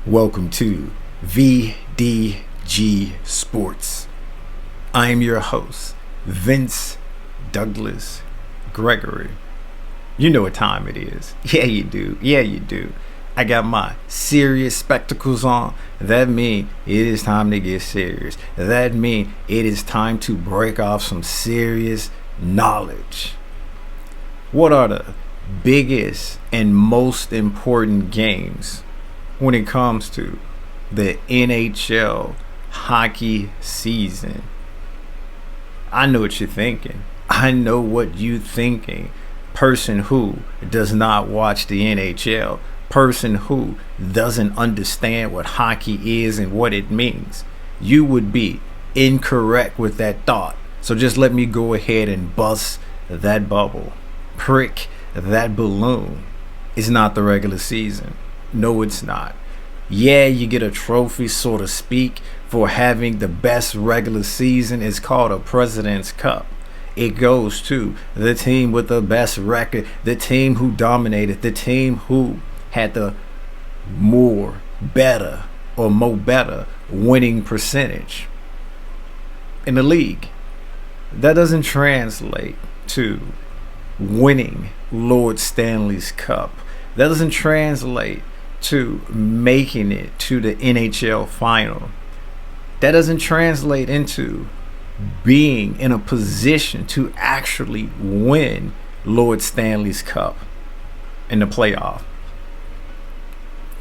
Welcome to VDG Sports. I am your host, Douglas Gregory. You know what time it is. Yeah, you do. I got my serious spectacles on. That means it is time to get serious. That means it is time to break off some serious knowledge. What are the biggest and most important games when it comes to the NHL hockey season? I know what you're thinking. I know what you're thinking. Person who does not watch the NHL, person who doesn't understand what hockey is and what it means. You would be incorrect with that thought. So just let me go ahead and bust that bubble, prick that balloon. It's not the regular season. No, it's not. Yeah, you get a trophy, so to speak, for having the best regular season. It's called a President's Cup. It goes to the team with the best record, the team who dominated, the team who had the more better winning percentage in the league. That doesn't translate to winning Lord Stanley's Cup. That doesn't translate to making it to the NHL final. That doesn't translate into being in a position to actually win Lord Stanley's Cup in the playoff.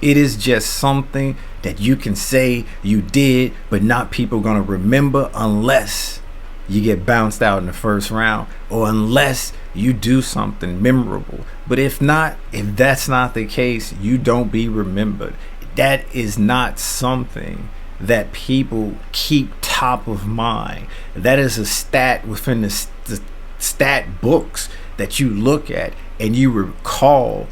It is just something that you can say you did, but not people gonna remember unless you get bounced out in the first round or unless you do something memorable. But if that's not the case, you don't be remembered. That is not something that people keep top of mind. That is a stat within the stat books that you look at and you recall,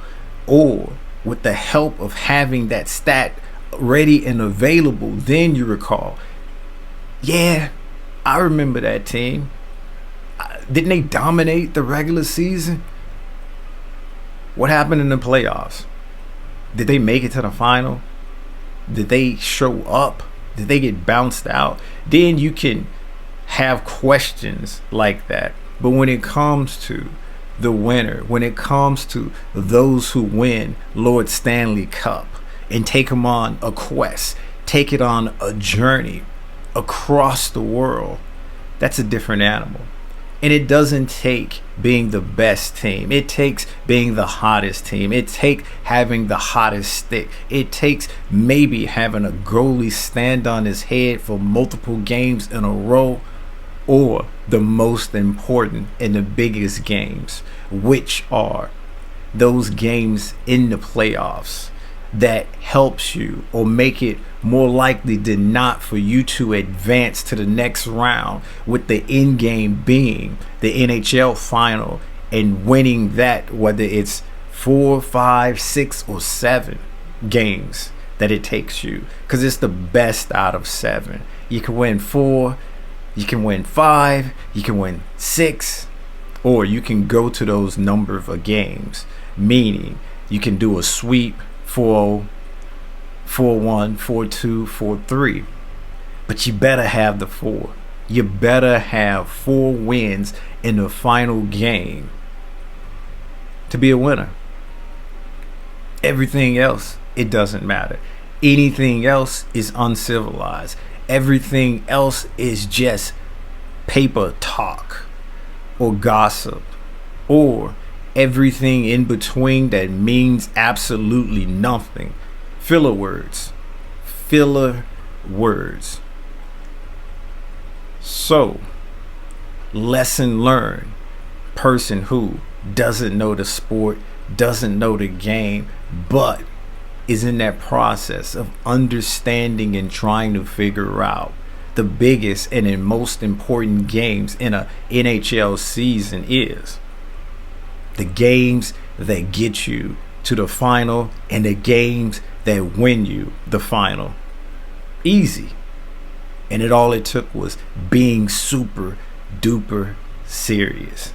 or with the help of having that stat ready and available, then you recall, yeah, I remember that team. Didn't they dominate the regular season? What happened in the playoffs? Did they make it to the final? Did they show up? Did they get bounced out? Then you can have questions like that. But when it comes to the winner, when it comes to those who win Lord Stanley Cup and take them on a quest, take it on a journey across the world, that's a different animal. And it doesn't take being the best team. It takes being the hottest team. It takes having the hottest stick. It takes maybe having a goalie stand on his head for multiple games in a row, or the most important and the biggest games, which are those games in the playoffs that helps you or make it more likely than not for you to advance to the next round, with the end game being the NHL final and winning that, whether it's 4, 5, 6, or 7 games that it takes you, because it's the best out of 7. You can win 4, you can win 5, you can win 6, or you can go to those number of games, meaning you can do a sweep, 4-0, 4-1, 4-2, 4-3. But you better have the 4. You better have 4 wins in the final game to be a winner. Everything else, it doesn't matter. Anything else is uncivilized. Everything else is just paper talk or gossip, or everything in between that means absolutely nothing. Filler words. So, lesson learned. Person who doesn't know the sport, doesn't know the game, but is in that process of understanding and trying to figure out the biggest and the most important games in a NHL season is the games that get you to the final and the games that win you the final. Easy. And all it took was being super duper serious.